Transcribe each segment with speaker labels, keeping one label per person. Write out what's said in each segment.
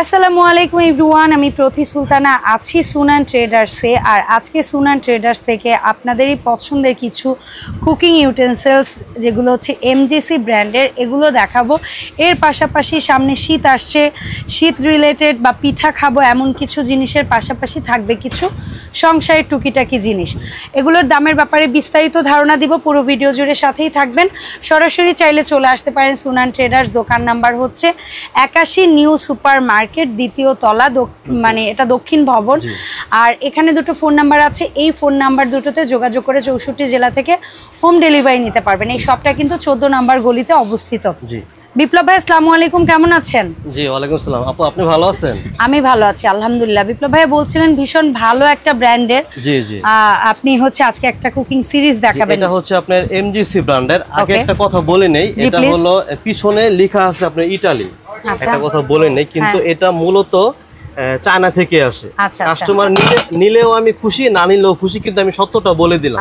Speaker 1: আসসালামু আলাইকুম এভরিওয়ান, আমি প্রতি সুলতানা আছি সুনান ট্রেডার্সে। আর আজকে সুনান ট্রেডার্স থেকে আপনাদেরই পছন্দের কিছু কুকিং ইউটেন্সিলস যেগুলো হচ্ছে এমজিসি ব্র্যান্ডের, এগুলো দেখাবো। এর পাশাপাশি সামনে শীত আসছে, শীত রিলেটেড বা পিঠা খাবো এমন কিছু জিনিসের পাশাপাশি থাকবে কিছু সংসারের টুকিটাকি জিনিস। এগুলোর দামের ব্যাপারে বিস্তারিত ধারণা দিব, পুরো ভিডিও জুড়ে সাথেই থাকবেন। সরাসরি চাইলে চলে আসতে পারেন সুনান ট্রেডার্স। দোকান নাম্বার হচ্ছে 81 নিউ সুপার মার্কেট, দ্বিতীয় তলা, মানে এটা দক্ষিণ ভবন। আর এখানে দুটো ফোন নাম্বার আছে, এই ফোন নাম্বার দুটোতে যোগাযোগ করে 64 জেলা থেকে হোম ডেলিভারি নিতে পারবেন। এই শপটা কিন্তু 14 নম্বর গলিতে অবস্থিত। বিপ্লব ভাই আসসালামু আলাইকুম, কেমন আছেন?
Speaker 2: জি ওয়ালাইকুম আসসালাম। আপু আপনি ভালো আছেন?
Speaker 1: আমি ভালো আছি আলহামদুলিল্লাহ। বিপ্লব ভাই বলছিলেন ভীষণ ভালো একটা ব্র্যান্ডের,
Speaker 2: জি জি,
Speaker 1: আপনি হচ্ছে আজকে একটা কুকিং সিরিজ দেখাবেন।
Speaker 2: এটা হচ্ছে আপনার এমজিসি ব্র্যান্ডের। আগে একটা কথা বলে নেই, এটা হলো পিছনে লেখা আছে আপনার ইতালি, একটা কথা বলে নেই, কিন্তু এটা মূলত চায়না থেকে আসে। কাস্টমার নিলেও আমি খুশি, না নিলেও খুশি, কিন্তু আমি সত্যটা বলে দিলাম।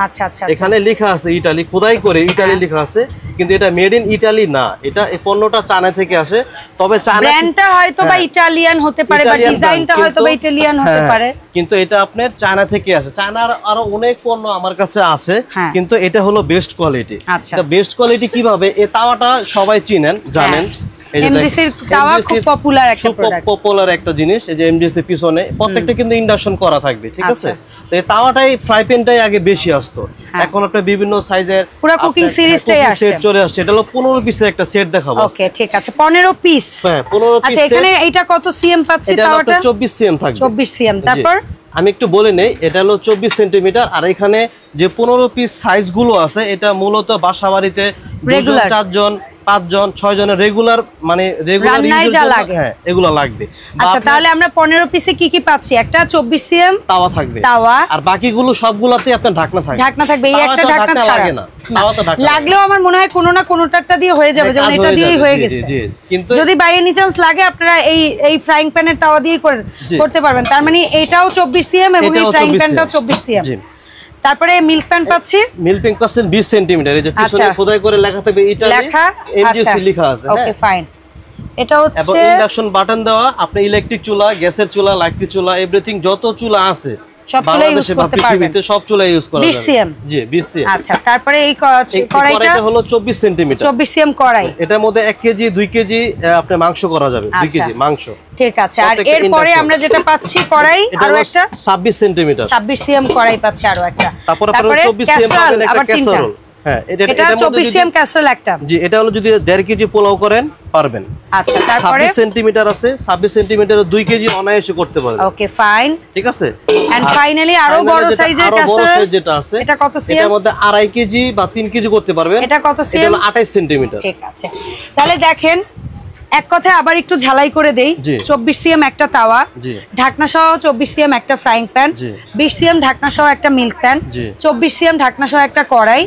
Speaker 2: এখানে লেখা আছে ইতালি, খোদাই করে ইতালি লেখা আছে, কিন্তু এটা মেড ইন ইতালি না। এটা এই পণ্যটা চায়না থেকে আসে, তবে ব্র্যান্ডটা হয়তো বা ইটালিয়ান হতে পারে বা ডিজাইনটা হয়তো বা ইতালিয়ান হতে পারে, কিন্তু এটা আপনার চায়না থেকে আসে। চায়নার আরো অনেক পণ্য আমার কাছে আছে, কিন্তু এটা হলো বেস্ট কোয়ালিটি। এটা বেস্ট কোয়ালিটি কিভাবে? এই তাওয়াটা সবাই চিনেন, জানেন।
Speaker 1: এমজিসির তাওয়া খুব পপুলার একটা প্রোডাক্ট,
Speaker 2: পপুলার একটা জিনিস। এই যে এমজিসি পিছনে প্রত্যেকটা কিন্তু ইন্ডাকশন করা থাকবে, ঠিক আছে? তো এই তাওয়াটাই, ফ্রাই প্যানটাই আগে বেশি আসতো, এখন আপনার বিভিন্ন সাইজের
Speaker 1: পুরো কুকিং সিরিজটাই আসছে,
Speaker 2: সেট চলে আসছে। এটা হলো 15 পিসের একটা সেট দেখাবো।
Speaker 1: ওকে ঠিক আছে, 15 পিস।
Speaker 2: হ্যাঁ 15 পিস।
Speaker 1: আচ্ছা এখানে এটা কত সিএম পাচ্ছি? তাওয়াটা
Speaker 2: 24 সিএম থাকবে। 24
Speaker 1: সিএম। তারপর
Speaker 2: আমি একটু বলে নেই, এটা হলো 24 সেন্টিমিটার। আর এখানে যে 15 পিস সাইজ গুলো আছে, এটা মূলত বাসা বাড়িতে 2 জন 4 জন 5 জন 6 জনের রেগুলার, মানে রেগুলার ইউজ লাগে, হ্যাঁ এগুলো লাগবে।
Speaker 1: আচ্ছা তাহলে আমরা 15 পিসে কি কি পাচ্ছি? একটা 24 সিএম
Speaker 2: তাওয়া থাকবে,
Speaker 1: তাওয়া,
Speaker 2: আর বাকিগুলো সবগুলাতে আপনার ঢাকনা থাকবে।
Speaker 1: ঢাকনা থাকবে, এই একটা ঢাকনা ছাড়া
Speaker 2: লাগে না। তাওয়াতে ঢাকনা
Speaker 1: লাগলেও আমার মনে হয় কোনো না কোনোটাটা দিয়ে হয়ে যাবে, যেমন এটা দিয়েই হয়ে গেছে। কিন্তু যদি বাই এনি চান্স লাগে, আপনারা এই ফ্রাইং প্যানের তাওয়া দিয়ে করতে পারবেন। তার মানে এটাও 24 সিএম এবং এই ফ্রাইং প্যানটাও 24 সিএম। তারপরে মিল্ক প্যান পাচ্ছি, মিল্ক প্যান পাচ্ছেন 20 সেন্টিমিটার। এই যে পিছনে খোদাই করে লেখা থাকবে ইটালি, এমজিসি লেখা আছে। Okay fine. এটা হচ্ছে
Speaker 2: এবং ইন্ডাকশন বাটন দেওয়া। আপনি ইলেকট্রিক চুলা, গ্যাসের চুলা, লাইটের চুলা, এভরিথিং যত চুলা আছে
Speaker 1: সব চুলা ইউজ করতে পারবেন।
Speaker 2: সব চুলা ইউজ করা যাবে।
Speaker 1: 20 সিএম।
Speaker 2: জি 20 সিএম।
Speaker 1: আচ্ছা তারপরে এই কড়াইটা
Speaker 2: হলো 24 সেন্টিমিটার।
Speaker 1: 24 সিএম কড়াই।
Speaker 2: এটার মধ্যে 1 কেজি 2 কেজি আপনি মাংস করা যাবে, 2 কেজি মাংস।
Speaker 1: ঠিক আছে। আর এরপরে আমরা যেটা পাচ্ছি কড়াই আরো একটা
Speaker 2: 26 সেন্টিমিটার,
Speaker 1: 26 সিএম কড়াই পাচ্ছি আরো একটা।
Speaker 2: তারপরে 24 সিএম পাবেন একটা ক্যাসারোল। হ্যাঁ এটা
Speaker 1: 24 সিএম ক্যাসারোল একটা।
Speaker 2: জি এটা হলো যদি 1.5 কেজি পোলাও করেন পারবেন।
Speaker 1: আচ্ছা তারপরে
Speaker 2: 26 সেন্টিমিটার আছে, 26 সেন্টিমিটারে 2 কেজি অনায়াসে করতে পারবেন।
Speaker 1: ওকে ফাইন,
Speaker 2: ঠিক আছে।
Speaker 1: এন্ড ফাইনালি আরো বড় সাইজের ক্যাসারোল যেটা আছে, এটা কত সিএম?
Speaker 2: এটার মধ্যে 2.5 কেজি বা 3 কেজি করতে পারবেন।
Speaker 1: এটা কত সিএম?
Speaker 2: এটা হলো 28 সেন্টিমিটার।
Speaker 1: ঠিক আছে, তাহলে দেখেন এক কথায় আবার একটু ঝালাই করে দেই। 24 সিএম একটা তাওয়া, ঢাকনা সহ 24 সিএম একটা ফ্রাইং প্যান, 20 সিএম ঢাকনা সহ একটা মিল্ক প্যান, 24 সিএম ঢাকনা সহ একটা কড়াই,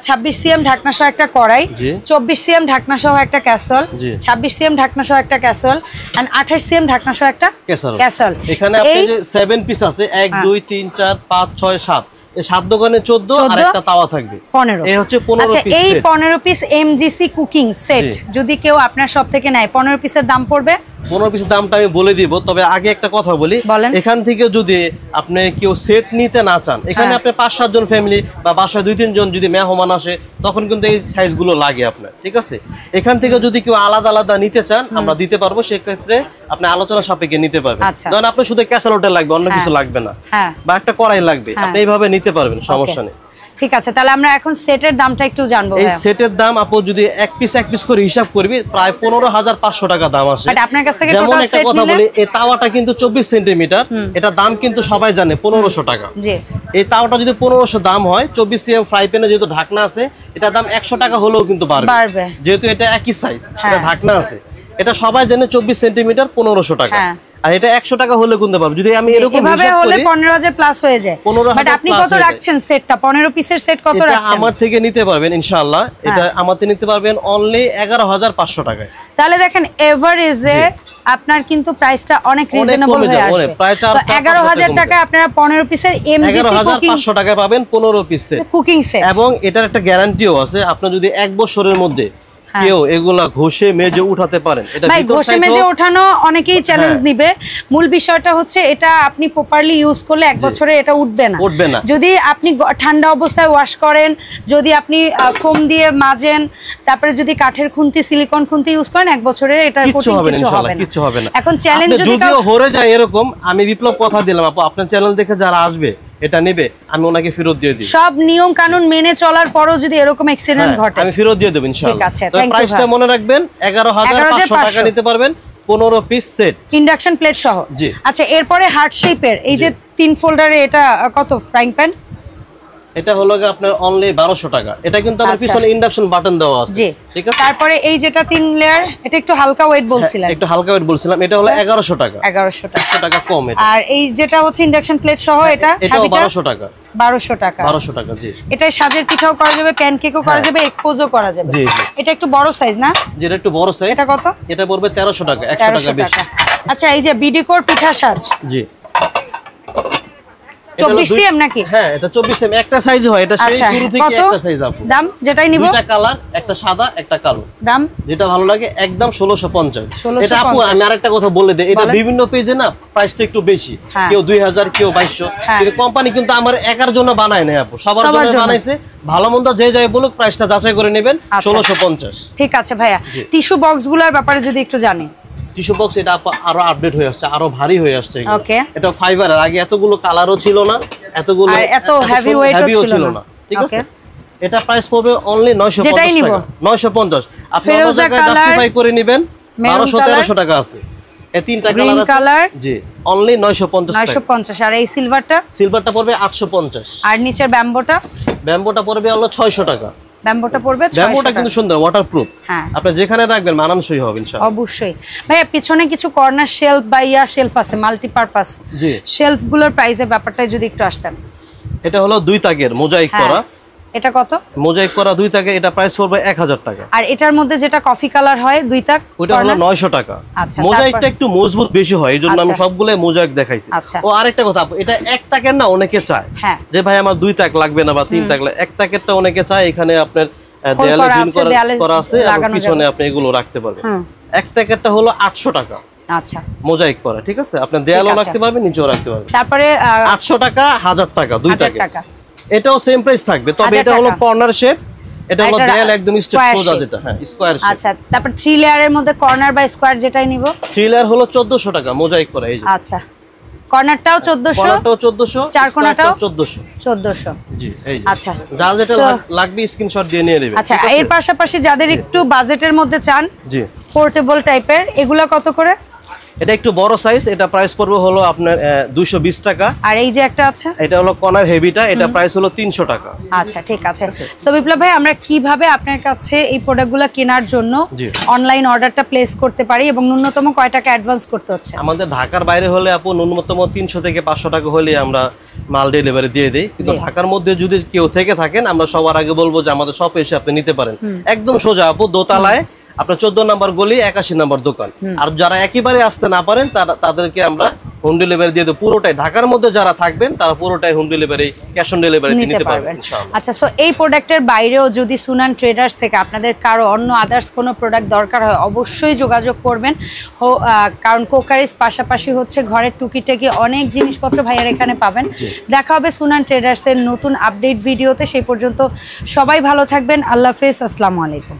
Speaker 1: 26 সিএম ঢাকনা সহ একটা কড়াই, 24 সিএম ঢাকনা সহ একটা ক্যাসরোল, 26 সিএম ঢাকনা সহ একটা ক্যাসরোল, এন্ড 28 সিএম ঢাকনা সহ একটা ক্যাসরোল।
Speaker 2: এখানে আপনি যে 7 পিস আছে, 1 2 3 4 5 6 7, এই 7 দোকানে 14 আর একটা তাওয়া থাকবে 15। এই হচ্ছে 15 পিস।
Speaker 1: এই 15 পিস এমজিসি কুকিং সেট যদি কেউ আপনার সব থেকে নেয়, 15 পিসের দাম পড়বে।
Speaker 2: 15 পিসের দামটা আমি বলে দিব, তবে আগে একটা কথা বলি। এখান থেকে যদি আপনি কেউ সেট নিতে না চান, এখানে আপনি 5-7 জন ফ্যামিলি বা বাসায় 2-3 জন যদি মেহমান আসে, তখন কিন্তু এই সাইজগুলো লাগে আপনার, ঠিক আছে? এখান থেকে যদি কেউ আলাদা আলাদা নিতে চান, আমরা দিতে পারবো। সেক্ষেত্রে আপনি আলোচনা সাপেক্ষে নিতে পারবেন। ধরেন আপনার শুধু ক্যাসারোলটা লাগবে, অন্য কিছু লাগবে না, বা একটা কড়াই লাগবে, আপনি এইভাবে নিতে পারবেন, সমস্যা নেই।
Speaker 1: ঠিক আছে, তাহলে আমরা এখন সেটের দামটা একটু জানবো।
Speaker 2: এই সেটের দাম আপু যদি এক পিস করে হিসাব করবি, প্রায় 15,500 টাকা দাম আসে।
Speaker 1: আপনার কাছ থেকে
Speaker 2: যেমন একটা কথা বলি, এই তাওয়াটা কিন্তু 24 সেন্টিমিটার, এটা দাম কিন্তু সবাই জানে 1500 টাকা। এই তাওয়াটা যদি 1500 দাম হয়, 24 সিএম ফ্রাই প্যানে যেহেতু ঢাকনা আছে, এটা দাম 100 টাকা হলেও কিন্তু বাড়বে, যেহেতু এটা একই সাইজ, এটা ঢাকনা আছে। এটা সবাই জানে 24 সেন্টিমিটার 1500 টাকা। আর এটা 100 টাকা হলে কিনতে পারবে। যদি আমি এরকম
Speaker 1: হিসাব করি, হলে 15000 প্লাস হয়ে যায়। বাট আপনি কত রাখছেন সেটটা? 15 পিসের সেট কত রাখছেন?
Speaker 2: এটা আমার থেকে নিতে পারবেন ইনশাআল্লাহ। এটা আমাতে নিতে পারবেন অনলি 11500 টাকায়।
Speaker 1: তাহলে দেখেন এভারেজে আপনার কিন্তু প্রাইসটা অনেক রিজনেবল হয়ে আসবে।
Speaker 2: প্রায়
Speaker 1: 11000 টাকায় আপনারা 15 পিসের এমজিসি কুকিং
Speaker 2: 11500 টাকায় পাবেন 15 পিস কুকিং সেট। এবং এটার একটা গ্যারান্টিও আছে, আপনি যদি 1 বছরের মধ্যে কেউ এগুলা ঘষে মেজে উঠাতে পারেন। এটা
Speaker 1: ভাই ঘষে মেজে ওঠানো অনেকেই চ্যালেঞ্জ নিবে, মূল বিষয়টা হচ্ছে এটা আপনি প্রপারলি ইউজ করলে 1 বছরে এটা উঠবে না। যদি আপনি ঠান্ডা অবস্থায় ওয়াশ করেন, যদি আপনি ফোম দিয়ে মাজেন, তারপরে যদি কাঠের খুন্তি সিলিকন খুন্তি ইউজ করেন 1 বছরে এটা
Speaker 2: কিছু হবে না, ইনশাআল্লাহ কিছু হবে না।
Speaker 1: এখন চ্যালেঞ্জ
Speaker 2: যদিও হরে যায় এরকম, আমি বিপ্লব কথা দিলাম আপু, আপনার চ্যানেল দেখে যারা আসবে এটা নেবে আমি ওনাকে ফেরত দিয়ে দিই।
Speaker 1: সব নিয়ম কানুন মেনে চলার পরও যদি এরকম অ্যাক্সিডেন্ট ঘটে
Speaker 2: আমি ফেরত দিয়ে দেব ইনশাআল্লাহ।
Speaker 1: ঠিক আছে,
Speaker 2: তো প্রাইসটা মনে রাখবেন 11500 টাকা নিতে পারবেন 15 পিস সেট
Speaker 1: ইন্ডাকশন প্লেট সহ। আচ্ছা এরপরে হার্ট শেপের এই যে 3 ফোল্ডারে এটা কত ফ্রাইং প্যান?
Speaker 2: এটা হলো আপনার অনলি 1200 টাকা। এটা কিন্তু আমার পিছনে ইন্ডাকশন বাটন দেওয়া আছে, ঠিক আছে।
Speaker 1: তারপরে এই যেটা 3 লেয়ার, এটা একটু হালকা ওয়েট বলছিলাম,
Speaker 2: একটু হালকা ওয়েট বলছিলাম, এটা হলো 1100 টাকা।
Speaker 1: 1100
Speaker 2: টাকা কম এটা।
Speaker 1: আর এই যেটা হচ্ছে ইন্ডাকশন প্লেট সহ এটা
Speaker 2: 1200 টাকা।
Speaker 1: 1200 টাকা।
Speaker 2: 1200 টাকা, জি।
Speaker 1: এটা সাজের পিঠাও করা যাবে, প্যানকেকও করা যাবে, এক্সপোজও করা যাবে।
Speaker 2: জি জি।
Speaker 1: এটা একটু বড় সাইজ না?
Speaker 2: যেটা একটু বড় সাইজ।
Speaker 1: এটা কত?
Speaker 2: এটা পড়বে 1300 টাকা, 100 টাকা বেশি।
Speaker 1: আচ্ছা এই যে বিডিকোর পিঠা সাজ,
Speaker 2: জি
Speaker 1: 24 সিএম নাকি?
Speaker 2: হ্যাঁ এটা 24 সিএম, একটা সাইজ হয়, এটা সেই শুরু থেকে একটা সাইজ আপু।
Speaker 1: দাম যেটাই নিব,
Speaker 2: দুটো কালার, একটা সাদা একটা কালো।
Speaker 1: দাম
Speaker 2: যেটা ভালো লাগে একদম 1650। এটা আপু আমি আরেকটা কথা বলে দেই, এটা বিভিন্ন পেজে না প্রাইসটা একটু বেশি, কেউ 2000 কেউ 2200, কিন্তু কোম্পানি কিন্তু আমার একার জন্য বানায় না আপু, সবার জন্য বানাইছে। ভালো মন্দ যে যাই বলুক প্রাইসটা যাচাই করে নেবেন 1650।
Speaker 1: ঠিক আছে ভাইয়া, টিস্যু বক্সগুলোর ব্যাপারে যদি একটু জানি।
Speaker 2: টিস্যু বক্স এটা আরো আপডেট হয়ে আসছে, আরো ভারী হয়ে আসছে।
Speaker 1: ওকে,
Speaker 2: এটা ফাইবারের, আগে এতগুলো কালারও ছিল না, এতগুলো
Speaker 1: এত হেভি ওয়েটও ছিল না,
Speaker 2: ঠিক আছে। এটা প্রাইস পড়বে অনলি 950 টাকা। 950 আপনি অন্য জায়গায় জাস্টিফাই করে নেবেন 1200-1300 টাকা আছে। এই তিনটা কালার আছে, জি অনলি 950 টাকা।
Speaker 1: 950। আর এই সিলভারটা
Speaker 2: পড়বে 850।
Speaker 1: আর নিচের ব্যাম্বোটা
Speaker 2: পড়বে হলো 600 টাকা।
Speaker 1: ব্যাম্বোটা পড়বে 600 টাকা।
Speaker 2: ব্যাম্বোটা কিন্তু সুন্দর, ওয়াটারপ্রুফ। আপনি যেখানে রাখবেন মানানসই হবে ইনশাআল্লাহ।
Speaker 1: অবশ্যই ভাইয়া, পিছনে কিছু কর্নার শেলফ বা শেলফ আছে মাল্টিপারপাস,
Speaker 2: জি
Speaker 1: শেলফগুলোর প্রাইসের ব্যাপারটা যদি একটু আসতেন।
Speaker 2: এটা হলো 2 তাকের মোজাইক করা।
Speaker 1: এটা কত?
Speaker 2: মোজাইক করা 2 তাকে, এটা প্রাইস পড়বে 1000 টাকা।
Speaker 1: আর এটার মধ্যে যেটা কফি কালার হয় 2 তাক,
Speaker 2: ওটা হলো 900 টাকা। মোজাইকটা একটু মজবুত বেশি হয়, এইজন্য আমি সবগুলো মোজাইক দেখাইছি। ও আরেকটা কথা, এটা 1 তাকের না অনেকে চায় যে ভাই আমার 2 তাক লাগবে না বা 3 তাক লাগবে, 1 তাকেরটা অনেকে চায়। এখানে আপনার দেয়ালে ঝুল করা আছে এবং পিছনে আপনি এগুলো রাখতে পারবেন। 1 তাকেরটা হলো 800 টাকা।
Speaker 1: আচ্ছা মোজাইক
Speaker 2: করা, ঠিক আছে। আপনি দেয়ালও রাখতে পারবেন, নিচেও রাখতে পারবেন।
Speaker 1: তারপরে
Speaker 2: 800 টাকা, 1000 টাকা 2 তাকে। এটাও সেম প্রাইস থাকবে, তবে এটা হলো কর্নার শেপ, এটা হলো দেয়াল একদম স্ট্রেট সোজা যেটা, হ্যাঁ স্কয়ার শেপ।
Speaker 1: আচ্ছা তারপর 3 লেয়ারের মধ্যে কর্নার বা স্কয়ার যেটাই নিব,
Speaker 2: 3 লেয়ার হলো 1400 টাকা মোজাইক করা। এই যে
Speaker 1: আচ্ছা কর্নারটাও 1400, চার কোণাটাও 1400।
Speaker 2: জি এই যে
Speaker 1: আচ্ছা
Speaker 2: যার যেটা লাগবে স্ক্রিনশট দিয়ে নিয়ে নেবেন।
Speaker 1: আচ্ছা এর পাশাপাশি যাদের একটু বাজেটের মধ্যে চান, জি পোর্টেবল টাইপের, এগুলা কত করে?
Speaker 2: এটা একটু বড় সাইজ, এটা প্রাইস পড়বে হলো আপনার 220 টাকা।
Speaker 1: আর এই যে একটা আছে,
Speaker 2: এটা হলো কর্নার হেভিটা, এটা প্রাইস হলো 300 টাকা।
Speaker 1: আচ্ছা ঠিক আছে। সো বিপ্লব ভাই, আমরা কিভাবে আপনার কাছে এই প্রোডাক্টগুলো কেনার জন্য অনলাইন অর্ডারটা প্লেস করতে পারি এবং ন্যূনতম কয় টাকা অ্যাডভান্স করতে হচ্ছে?
Speaker 2: আমাদের ঢাকার বাইরে হলে আপু ন্যূনতম 300 থেকে 500 টাকা হলে আমরা মাল ডেলিভারি দিয়ে দেই, কিন্তু ঢাকার মধ্যে যদি কেউ থেকে থাকেন আমরা সবার আগে বলবো যে আমাদের শপে এসে আপনি নিতে পারেন। একদম সোজা আপু, দোতলায় আপনার 14 নম্বর গলি 81 নম্বর দোকান। আর যারা একেবারে আসতে না পারেন তাদেরকে আমরা হোম ডেলিভারি দিয়ে দেব পুরোটাই। ঢাকার মধ্যে যারা থাকবেন তারা পুরোটাই home delivery, cash on delivery নিতে পারবেন ইনশাআল্লাহ।
Speaker 1: আচ্ছা সো এই প্রোডাক্টের বাইরেও যদি সুনান ট্রেডার্স থেকে আপনাদের কারো অন্য আদার্স কোনো প্রোডাক্ট দরকার হয় অবশ্যই যোগাযোগ করবেন, কারণ কোকারিস পাশাপাশি হচ্ছে ঘরের টুকিটাকি অনেক জিনিসপত্র ভাইয়ের এখানে পাবেন। দেখা হবে সুনান ট্রেডার্সের নতুন আপডেট ভিডিওতে। সেই পর্যন্ত সবাই ভালো থাকবেন, আল্লাহ হাফেজ, আসসালামু আলাইকুম।